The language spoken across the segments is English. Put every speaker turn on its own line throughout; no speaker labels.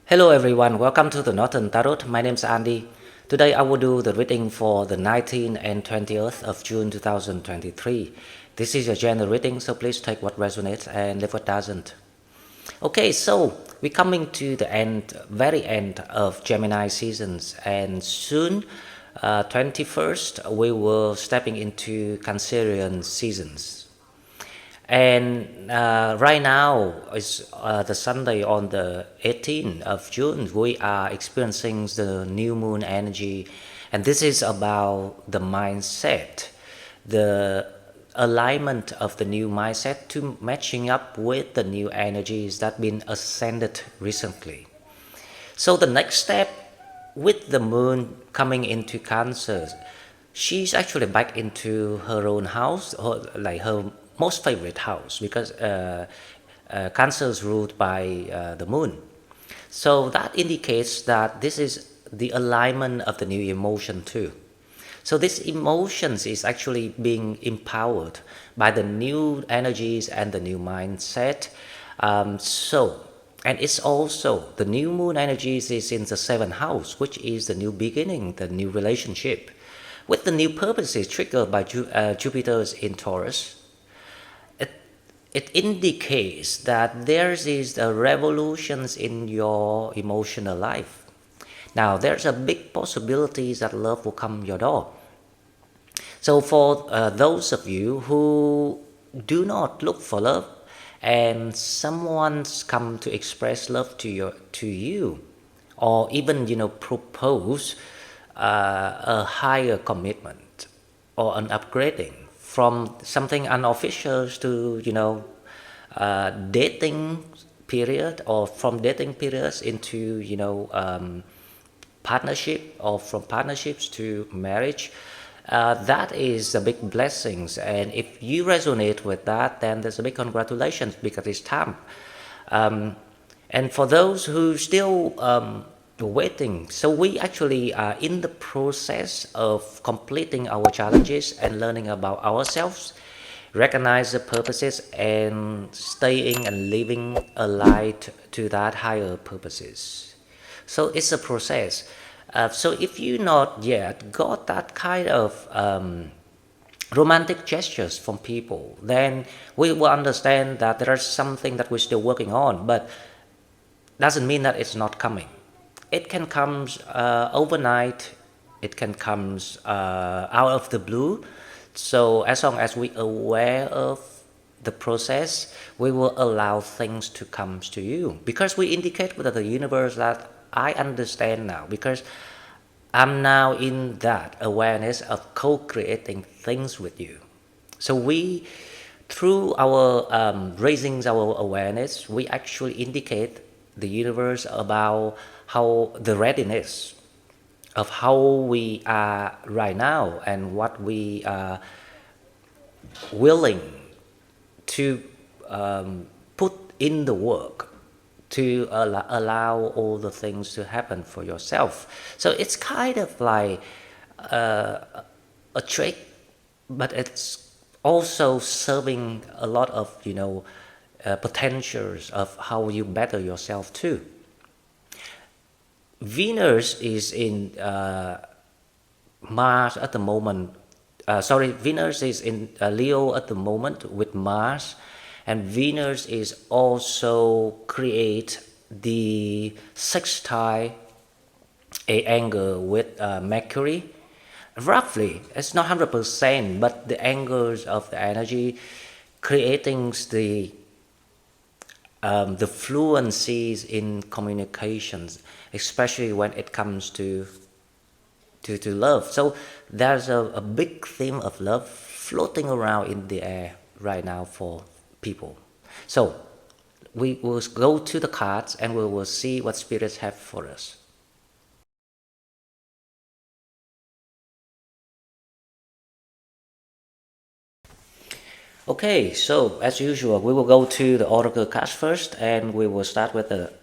Hello everyone, welcome to the Northern Tarot. My name is Andy. Today I will do the reading for the 19th and 20th of June 2023. This is a general reading, so please take what resonates and leave what doesn't. Okay, so we're coming to the very end of Gemini seasons, and soon, 21st, we will stepping into Cancerian seasons. And right now is the Sunday on the 18th of June. We are experiencing the new moon energy, and this is about the mindset, the alignment of the new mindset to matching up with the new energies that been ascended recently. So the next step with the moon coming into Cancer, she's actually back into her own house, like her most favorite house, because Cancer is ruled by the moon. So that indicates that this is the alignment of the new emotion too. So this emotions is actually being empowered by the new energies and the new mindset. And it's also the new moon energies is in the seventh house, which is the new beginning, the new relationship, with the new purposes triggered by Jupiter's in Taurus. It indicates that there is a revolutions in your emotional life. Now there's a big possibility that love will come your door. So for those of you who do not look for love, and someone's come to express love to you, or even propose a higher commitment or an upgrading from something unofficial to dating period, or from dating periods into partnership, or from partnerships to marriage. That is a big blessings, and if you resonate with that, then there's a big congratulations, because it's time. And for those who still waiting, so we actually are in the process of completing our challenges and learning about ourselves, recognize the purposes, and staying and living aligned to that higher purposes. So it's a process. So if you not yet got that kind of romantic gestures from people, then we will understand that there is something that we're still working on, but doesn't mean that it's not coming. It can come overnight, it can come out of the blue. So as long as we are aware of the process, we will allow things to come to you, because we indicate with the universe that I understand now, because I'm now in that awareness of co-creating things with you. So we, through our raising our awareness, we actually indicate the universe about how the readiness of how we are right now, and what we are willing to put in the work to allow all the things to happen for yourself. So it's kind of like a trick, but it's also serving a lot of potentials of how you better yourself too. Venus is in Mars at the moment. Venus is in Leo at the moment with Mars, and Venus is also create the sextile a angle with Mercury. Roughly, it's not 100%, but the angles of the energy creating the fluencies in communications, especially when it comes to love. So there's a big theme of love floating around in the air right now for people. So we will go to the cards and we will see what spirits have for us. Okay, so as usual, we will go to the oracle cards first, and we will start with the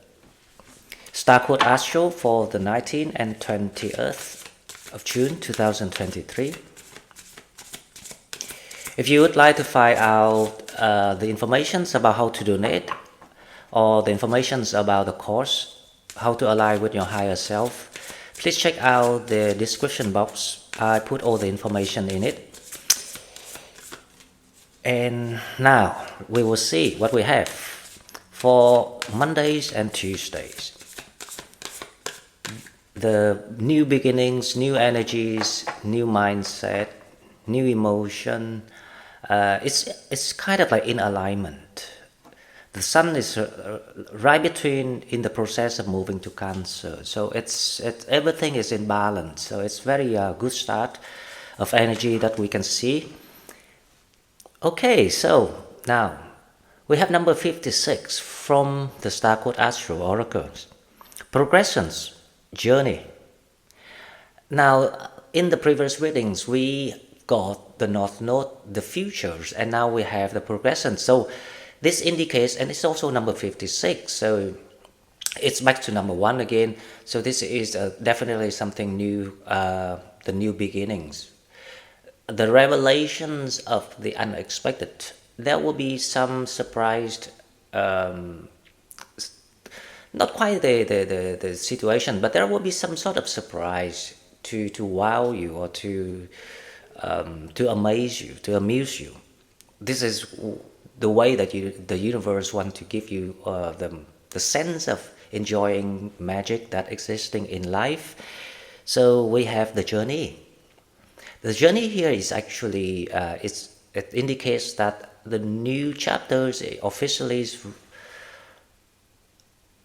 Star Code Astro for the 19th and 20th of June 2023. If you would like to find out the information about how to donate, or the information about the course, how to align with your higher self, please check out the description box. I put all the information in it. And now we will see what we have for Mondays and Tuesdays. The new beginnings, new energies, new mindset, new emotion. It's kind of like in alignment. The sun is right between in the process of moving to Cancer, so it's everything is in balance. So it's very good start of energy that we can see. Okay, so now we have number 56 from the Star Code Astro Oracles. Progressions, journey. Now, in the previous readings, we got the North Node, the futures, and now we have the progression. So this indicates, and it's also number 56, so it's back to number 1 again. So this is definitely something new, the new beginnings. The revelations of the unexpected. There will be some surprised, not quite the situation, but there will be some sort of surprise to wow you or to amaze you, to amuse you. This is the way that the universe wants to give you the sense of enjoying magic that existing in life. So we have the journey. The journey here is actually, it indicates that the new chapters officially is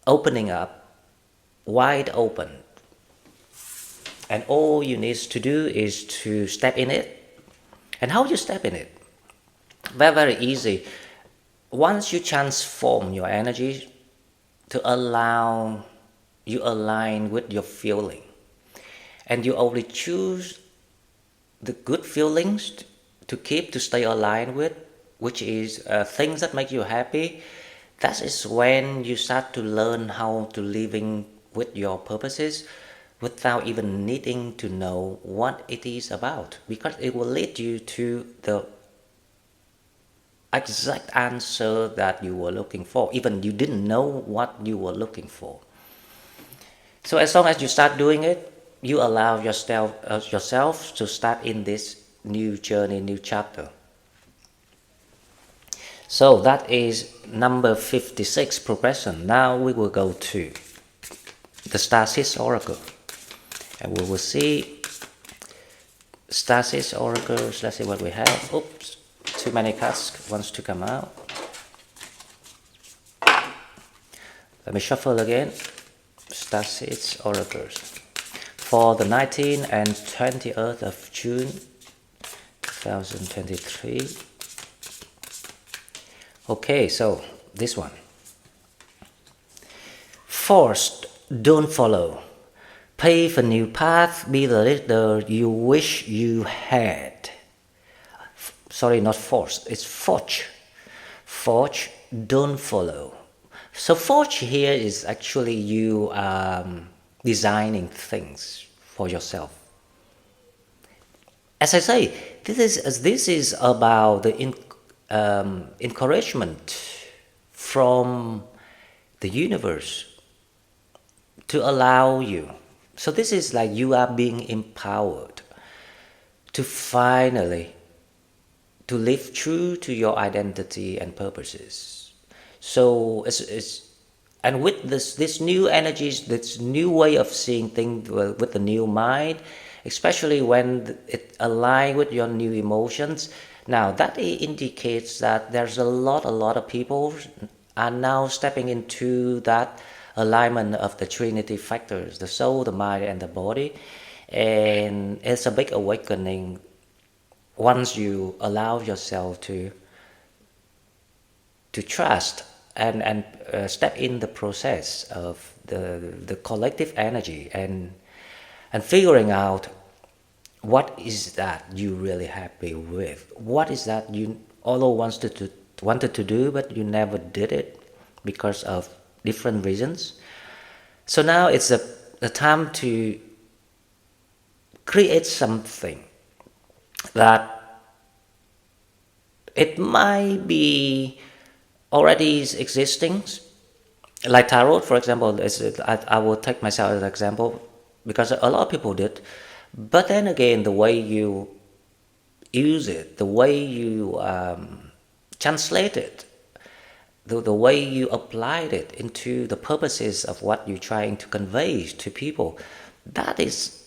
opening up, wide open. And all you need to do is to step in it. And how you step in it? Very, very easy. Once you transform your energy to allow you align with your feeling, and you only choose the good feelings to keep, to stay aligned with, which is things that make you happy, that is when you start to learn how to living with your purposes without even needing to know what it is about, because it will lead you to the exact answer that you were looking for, even you didn't know what you were looking for. So as long as you start doing it, you allow yourself to start in this new journey, new chapter. So that is number 56, progression. Now we will go to the Stasis Oracle, and we will see Stasis Oracles. Let's see what we have. Oops, too many cards wants to come out. Let me shuffle again. Stasis Oracles for the 19th and 20th of June 2023. Okay, so this one. Forced, don't follow. Pave a new path, be the leader you wish you had. Sorry, not forced, it's forge. Forge, don't follow. So forge here is actually you designing things for yourself. As I say, this is about the encouragement from the universe to allow you. So this is like you are being empowered to finally to live true to your identity and purposes. So and with this new energies, this new way of seeing things with the new mind, especially when it aligns with your new emotions. Now that indicates that there's a lot of people are now stepping into that alignment of the Trinity factors, the soul, the mind, and the body. And it's a big awakening once you allow yourself to trust and step in the process of the collective energy and figuring out what is that you really happy with, what is that you although wanted to do but you never did it because of different reasons. So now it's the time to create something that it might be already existing, Like tarot, for example, I will take myself as an example because a lot of people did. But then again, the way you use it, the way you translate it, the way you applied it into the purposes of what you're trying to convey to people, that is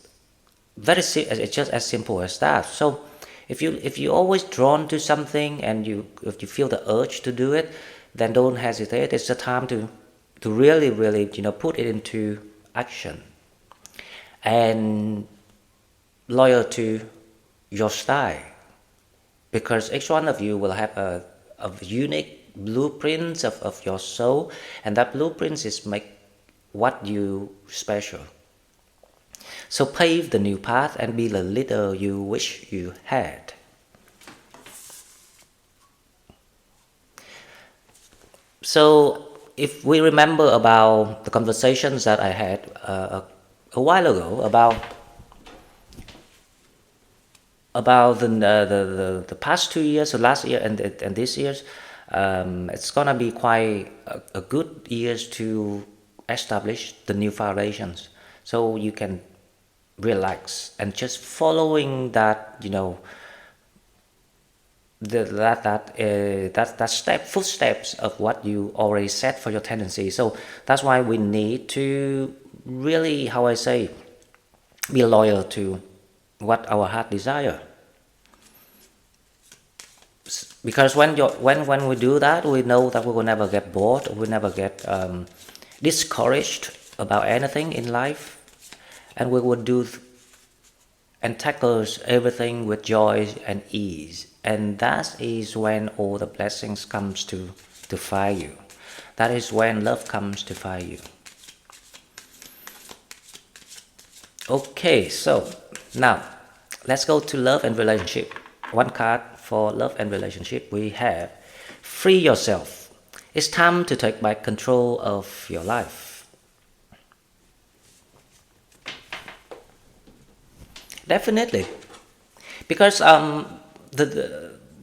it's just as simple as that. So if you always drawn to something and if you feel the urge to do it, then don't hesitate. It's the time to really put it into action and loyal to your style, because each one of you will have a unique blueprint of your soul, and that blueprint is make what you special. So pave the new path and be the leader you wish you had. So if we remember about the conversations that I had a while ago about the past 2 years, so last year and this year's, it's gonna be quite a good years to establish the new foundations, so you can relax and just following that, that footsteps of what you already set for your tendency. So that's why we need to really, how I say, be loyal to what our heart desire. Because when we do that, we know that we will never get bored, we will never get discouraged about anything in life, and we will do and tackles everything with joy and ease. And that is when all the blessings comes to find you. That is when love comes to find you. Okay, so now let's go to love and relationship. One card for love and relationship, we have free yourself. It's time to take back control of your life. Definitely, because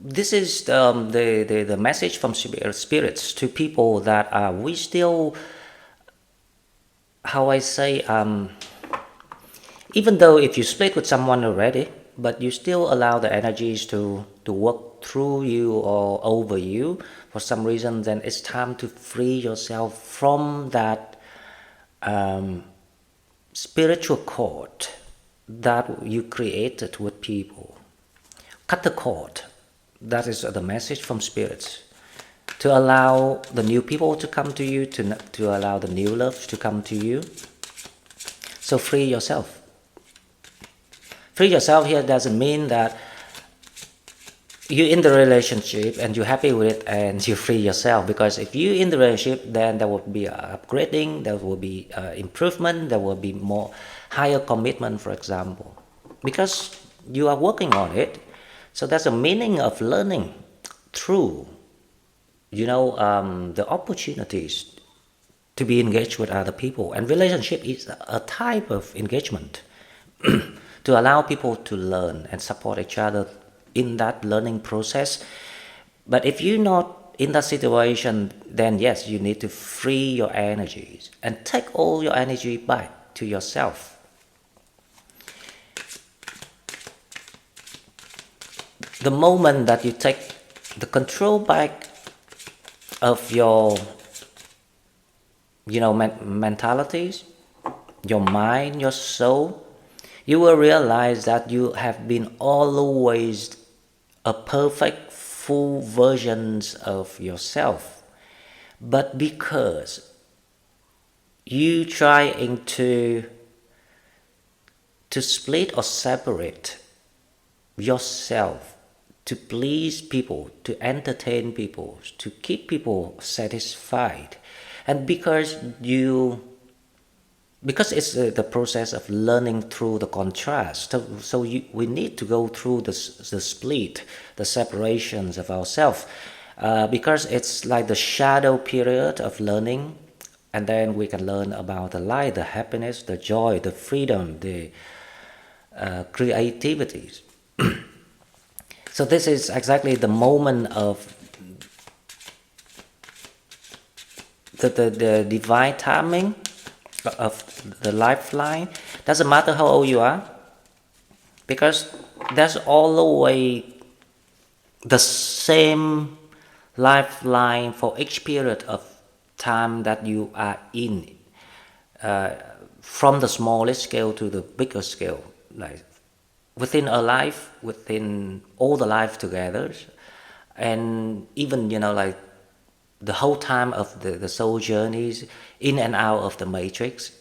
this is the message from spirits to people that we still, how I say, even though if you split with someone already, but you still allow the energies to work through you or over you for some reason, then it's time to free yourself from that spiritual cord that you created with people. Cut the cord. That is the message from spirits. To allow the new people to come to you, to allow the new love to come to you. So free yourself. Free yourself here doesn't mean that you're in the relationship and you're happy with it and you free yourself. Because if you're in the relationship, then there will be upgrading, there will be improvement, there will be more higher commitment, for example. Because you are working on it. So that's a meaning of learning through, the opportunities to be engaged with other people. And relationship is a type of engagement to allow people to learn and support each other in that learning process. But if you're not in that situation, then yes, you need to free your energies and take all your energy back to yourself. The moment that you take the control back of your mentalities, your mind, your soul, you will realize that you have been always a perfect full versions of yourself. But because you trying to split or separate yourself to please people, to entertain people, to keep people satisfied, and because it's the process of learning through the contrast, so we need to go through the split, the separations of ourselves, because it's like the shadow period of learning, and then we can learn about the light, the happiness, the joy, the freedom, the creativity. So this is exactly the moment of the divine timing of the lifeline. Doesn't matter how old you are, because there's always the same lifeline for each period of time that you are in, from the smallest scale to the bigger scale, like within a life, within all the life together, and even like the whole time of the soul journeys in and out of the matrix.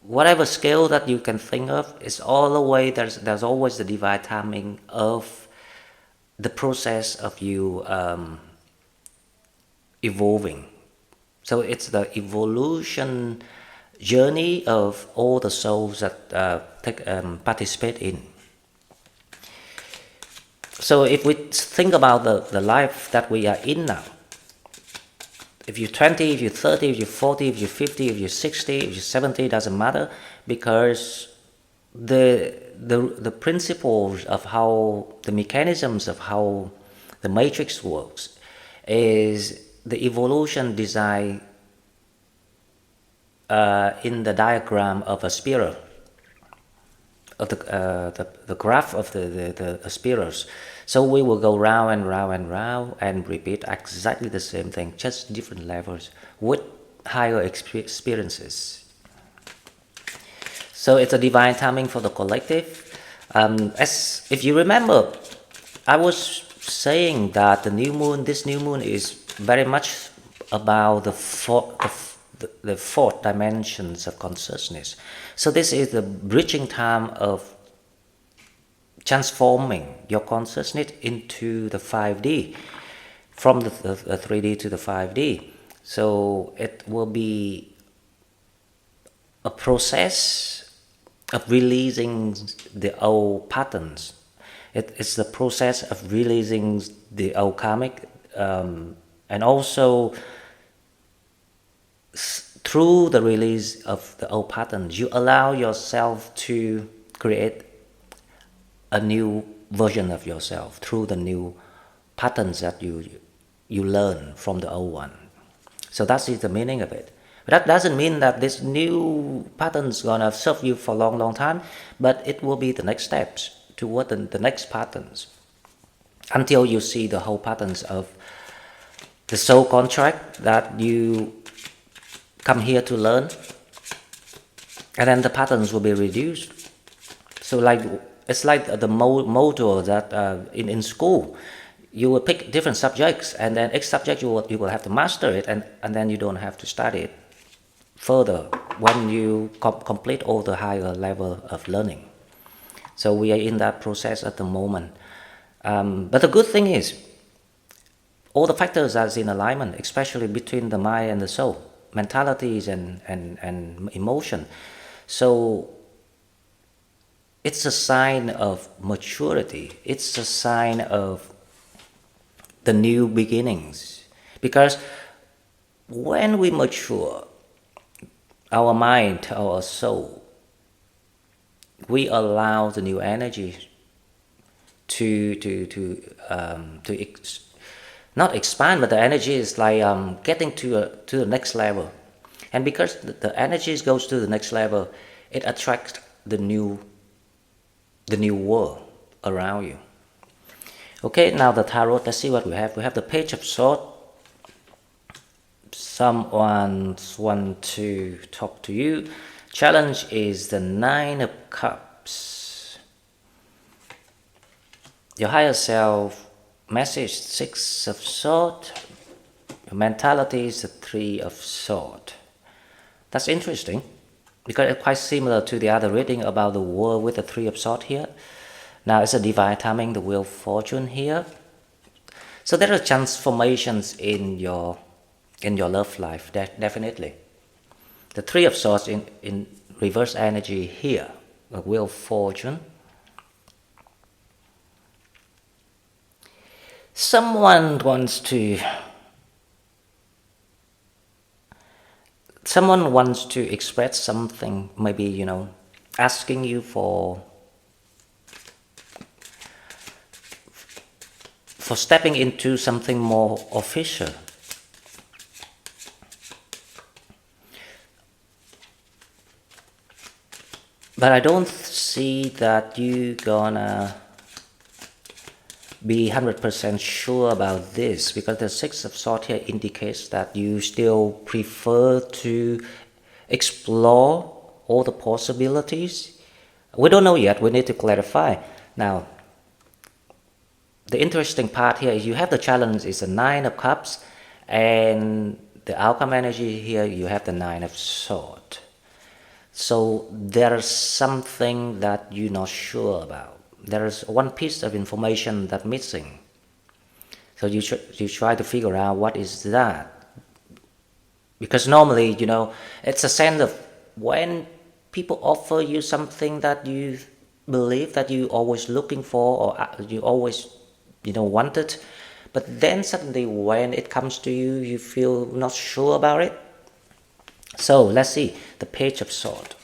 Whatever scale that you can think of, is all the way there's always the divine timing of the process of you evolving. So it's the evolution journey of all the souls that participate in. So if we think about the life that we are in now, if you're 20, if you're 30, if you're 40, if you're 50, if you're 60, if you're 70, doesn't matter, because the principles of how, the mechanisms of how the matrix works is the evolution design in the diagram of a spiral, of the graph of the spirals. So we will go round and round and round and repeat exactly the same thing, just different levels with higher experiences. So it's a divine timing for the collective. As if you remember, I was saying that this new moon is very much about the fourth dimensions of consciousness. So this is the bridging time of transforming your consciousness into the 5D, from the 3D to the 5D. So it will be a process of releasing the old patterns. It's the process of releasing the old karmic, and also through the release of the old patterns, you allow yourself to create a new version of yourself through the new patterns that you learn from the old one. So that's the meaning of it. But that doesn't mean that this new pattern's gonna serve you for a long time, but it will be the next steps toward the next patterns, until you see the whole patterns of the soul contract that you come here to learn, and then the patterns will be reduced. So it's like the module that in school, you will pick different subjects, and then each subject you will have to master it, and then you don't have to study it further when you complete all the higher level of learning. So we are in that process at the moment. But the good thing is, all the factors are in alignment, especially between the mind and the soul, mentalities and emotion. So it's a sign of maturity. It's a sign of the new beginnings. Because when we mature, our mind, our soul, we allow the new energy not expand, but the energy is like getting to the next level. And because the energy goes to the next level, it attracts the new world around you. Okay, now the tarot, let's see what we have. We have the Page of Swords. Someone wants to talk to you. Challenge is the Nine of Cups. Your higher self message, Six of Swords. Your mentality is the Three of Swords. That's interesting, because it's quite similar to the other reading about the world with the Three of Swords here. Now it's a divine timing, the Wheel of Fortune here. So there are transformations in your love life, definitely. The Three of Swords in reverse energy here, the Wheel of Fortune. Someone wants to express something, maybe, asking you for stepping into something more official. But I don't see that you gonna be 100% sure about this, because the Six of Swords here indicates that you still prefer to explore all the possibilities. We don't know yet, we need to clarify. Now, the interesting part here is you have the challenge is the Nine of Cups, and the outcome energy here you have the Nine of Swords. So there's something that you're not sure about. There's one piece of information that's missing. So you try to figure out what is that. Because normally, it's a sense of when people offer you something that you believe that you always looking for, or you always, wanted, but then suddenly when it comes to you, you feel not sure about it. So let's see the Page of Swords.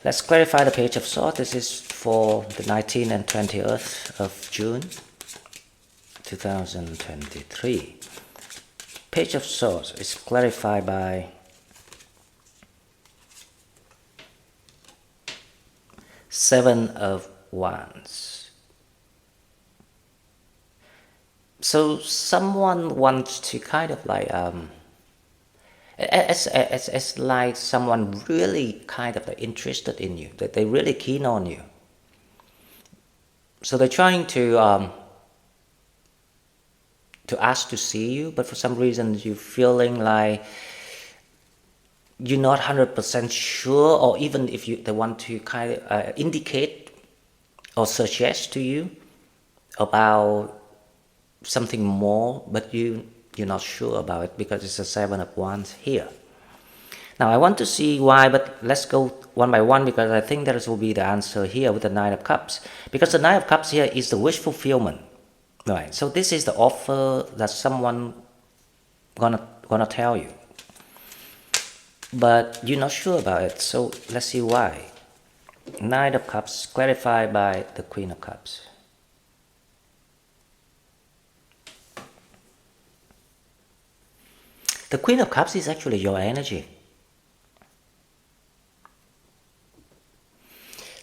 Let's clarify the Page of Swords. This is for the 19th and 20th of June 2023. Page of Swords is clarified by Seven of Wands. So someone wants to kind of like it's like someone really kind of like interested in you, that they're really keen on you. So they're trying to ask to see you, but for some reason you're feeling like you're not 100% sure, or even if they want to kind of indicate or suggest to you about something more, but you're not sure about it because it's a Seven of Wands here. Now I want to see why, but let's go one by one, because I think there will be the answer here with the Nine of Cups. Because the Nine of Cups here is the wish fulfillment, right? So this is the offer that someone gonna tell you, but you're not sure about it. So let's see why. Nine of Cups clarified by the Queen of Cups. The Queen of Cups is actually your energy.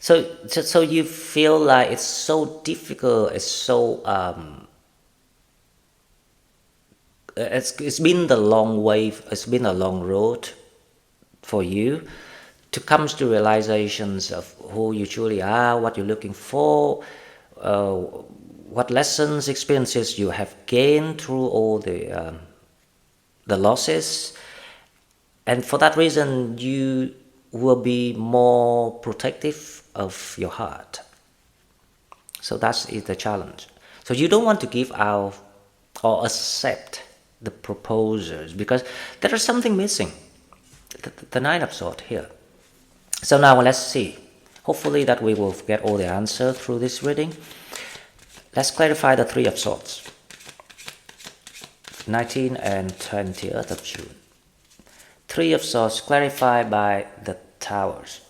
So you feel like it's so difficult, it's so it's been the long way, it's been a long road for you to come to realizations of who you truly are, what you're looking for, what lessons, experiences you have gained through all the losses, and for that reason you will be more protective of your heart. So that is the challenge. So you don't want to give out or accept the proposals because there is something missing. The Nine of Swords here. So now let's see. Hopefully that we will get all the answer through this reading. Let's clarify the Three of Swords. 19th and 20th of June. Three of Swords clarified by the Towers.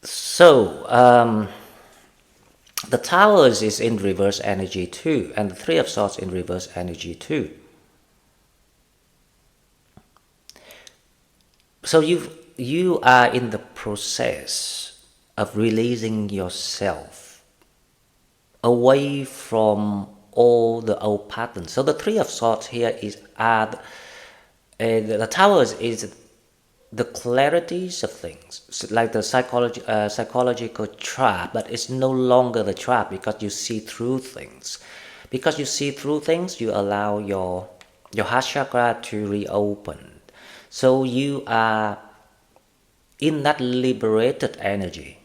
So the Towers is in reverse energy too, and the Three of Swords in reverse energy too. So you are in the process of releasing yourself away from all the old patterns. So the Three of Swords here is the Towers is the clarities of things. So like the psychological trap, but it's no longer the trap because you see through things. Because you see through things, you allow your heart chakra to reopen. So you are in that liberated energy.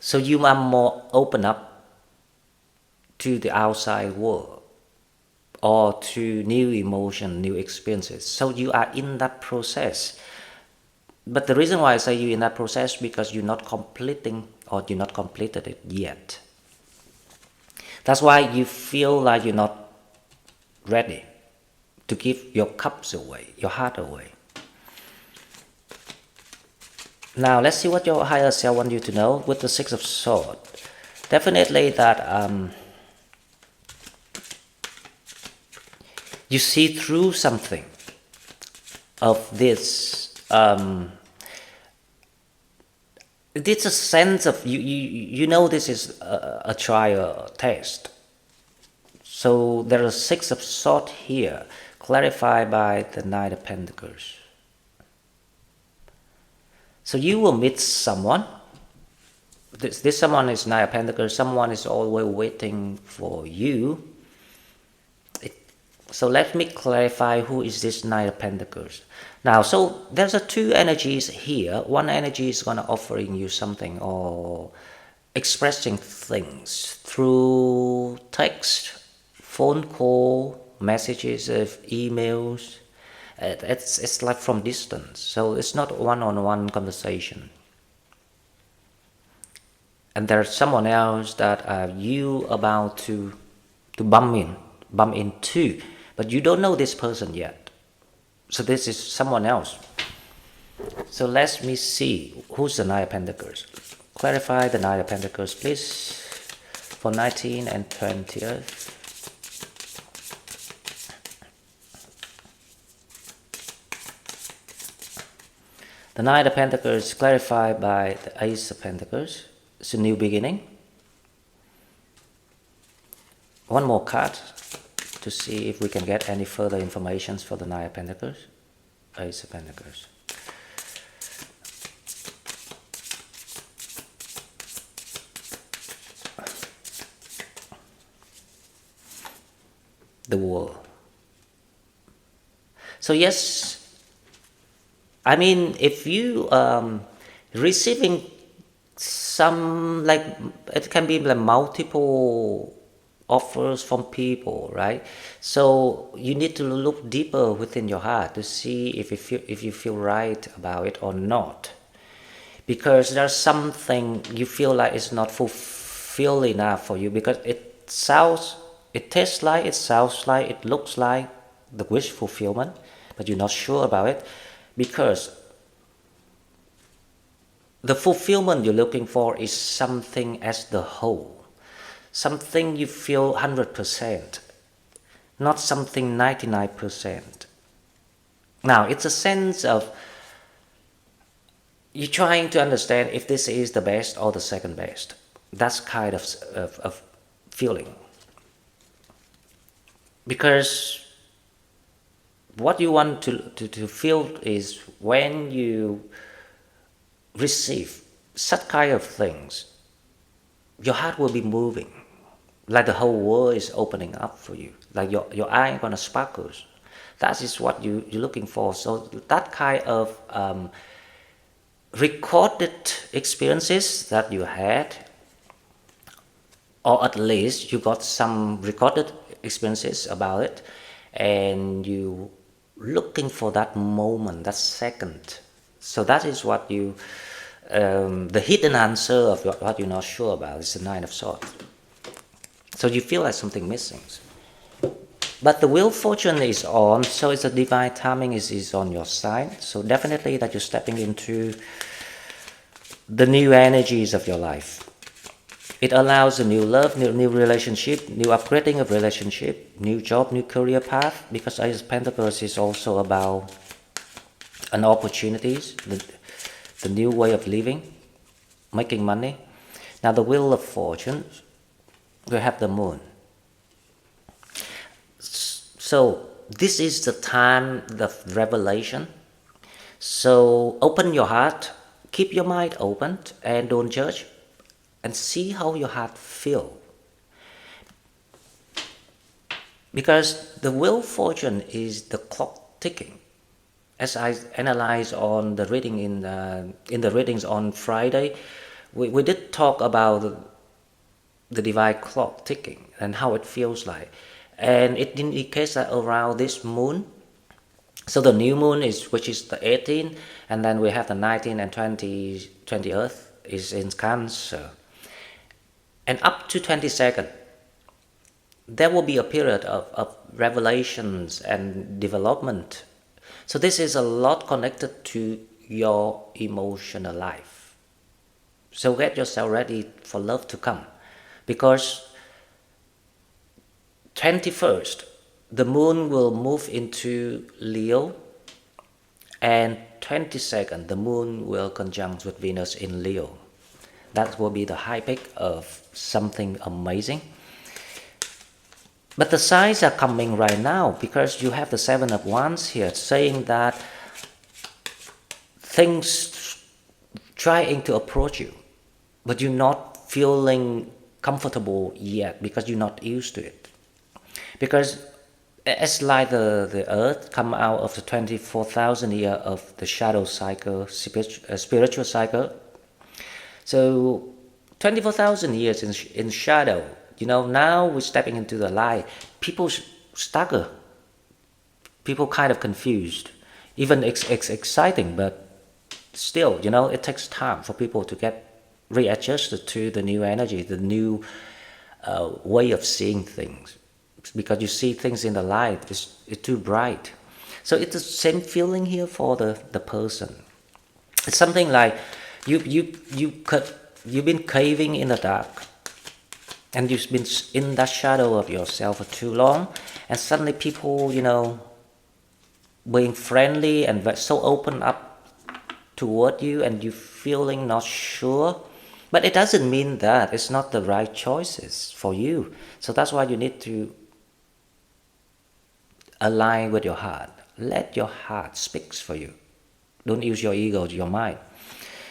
So you are more open up to the outside world or to new emotion, new experiences. So you are in that process. But the reason why I say you're in that process because you're not completing or you're not completed it yet. That's why you feel like you're not ready to give your cups away, your heart away. Now let's see what your higher self wants you to know with the Six of Swords. Definitely that you see through something of this. It's a sense of you know this is a trial test. So there are 6 of Swords here, clarified by the Knight of Pentacles. So you will meet someone. This someone is Knight of Pentacles. Someone is always waiting for you. So let me clarify who is this Knight of Pentacles. Now, so there's 2 energies here. One energy is going to offering you something or expressing things through text, phone call, messages, emails. It's like from distance. So it's not one-on-one conversation. And there's someone else that you about to bump into, but you don't know this person yet. So this is someone else. So let me see who's the Knight of Pentacles. Clarify the Knight of Pentacles, please, for 19 and 20th. The Knight of Pentacles clarified by the Ace of Pentacles. It's a new beginning. One more card to see if we can get any further information for the Knight of Pentacles. Ace of Pentacles. The World. So yes, I mean, if you receiving some, like, it can be like multiple offers from people, right? So you need to look deeper within your heart to see if you feel right about it or not, because there's something you feel like it's not fulfilling enough for you, because it tastes like, it sounds like, it looks like the wish fulfillment, but you're not sure about it, because the fulfillment you're looking for is something as the whole, something you feel 100%, not something 99%. Now, it's a sense of you're trying to understand if this is the best or the second best. That's kind of feeling. Because what you want to feel is when you receive such kind of things, your heart will be moving, like the whole world is opening up for you, like your eye is gonna sparkle. That is what you're looking for. So that kind of recorded experiences that you had, or at least you got some recorded experiences about it, and you looking for that moment, that second. So that is what you, the hidden answer of what you're not sure about is the Nine of Swords. So you feel like something missing. But the wheel fortune is on, so it's a divine timing is on your side. So definitely that you're stepping into the new energies of your life. It allows a new love, new relationship, new upgrading of relationship, new job, new career path, because Ace of Pentacles is also about an opportunities, the new way of living, making money. Now the Wheel of Fortune, we have the Moon. So this is the time of revelation. So open your heart, keep your mind open, and don't judge, and see how your heart feels. Because the Wheel of Fortune is the clock ticking. As I analyzed on the reading in the readings on Friday, we did talk about the divine clock ticking and how it feels like. And it indicates that around this moon, so the new moon is, which is the 18th, and then we have the 19 and 20 Earth is in Cancer. And up to 22nd, there will be a period of revelations and development. So this is a lot connected to your emotional life. So get yourself ready for love to come. because 21st, the moon will move into Leo, and 22nd, the moon will conjunct with Venus in Leo. That will be the high peak of something amazing. But the signs are coming right now, because you have the Seven of Wands here, saying that things trying to approach you, but you're not feeling comfortable yet because you're not used to it. Because it's like the earth come out of the 24,000 years of the shadow cycle, spiritual cycle. So 24,000 years in shadow, now we're stepping into the light. People stagger. People kind of confused. Even exciting, but still, it takes time for people to get readjusted to the new energy, the new way of seeing things. Because you see things in the light, it's too bright. So it's the same feeling here for the person. It's something like you've been caving in the dark, and you've been in that shadow of yourself for too long, and suddenly people, being friendly and so open up toward you, and you feeling not sure. But it doesn't mean that it's not the right choices for you. So that's why you need to align with your heart. Let your heart speak for you. Don't use your ego, your mind.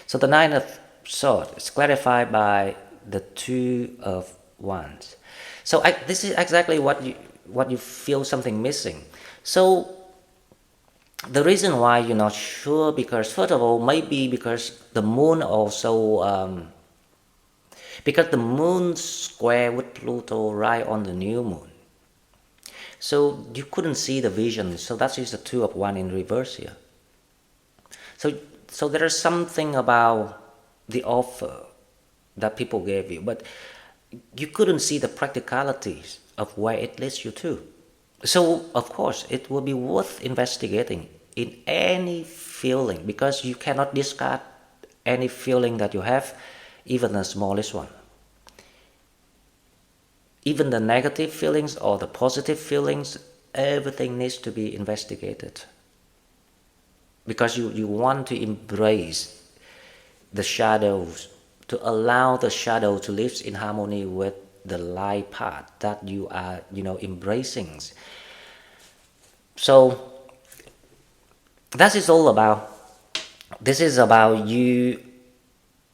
So the Nine of Swords is clarified by the Two of Wands. So this is exactly what you feel something missing. So the reason why you're not sure, because first of all, maybe because the moon also, because the moon square with Pluto right on the new moon. So you couldn't see the vision. So that is the Two of Wands in reverse here. So there is something about the offer that people gave you, but you couldn't see the practicalities of where it leads you to. So of course it will be worth investigating in any feeling, because you cannot discard any feeling that you have, even the smallest one. Even the negative feelings or the positive feelings, everything needs to be investigated. Because you want to embrace the shadows, to allow the shadow to live in harmony with the light part that you are, embracing. So that is all about. This is about you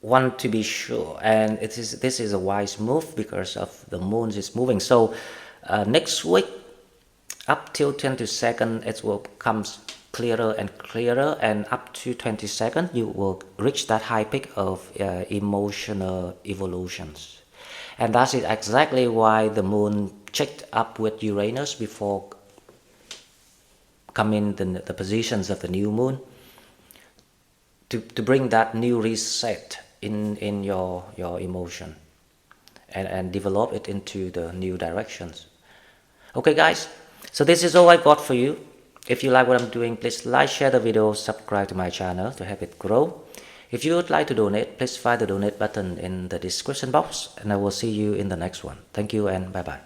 want to be sure, and this is a wise move because of the moon is moving. So next week up till 22nd, it will come clearer and clearer, and up to 22nd you will reach that high peak of emotional evolutions. And that is exactly why the moon checked up with Uranus before coming the positions of the new moon, to bring that new reset in your emotion, and develop it into the new directions. Okay guys, so this is all I got for you. If you like what I'm doing, please like, share the video, subscribe to my channel to help it grow. If you would like to donate, please find the donate button in the description box, and I will see you in the next one. Thank you and bye bye.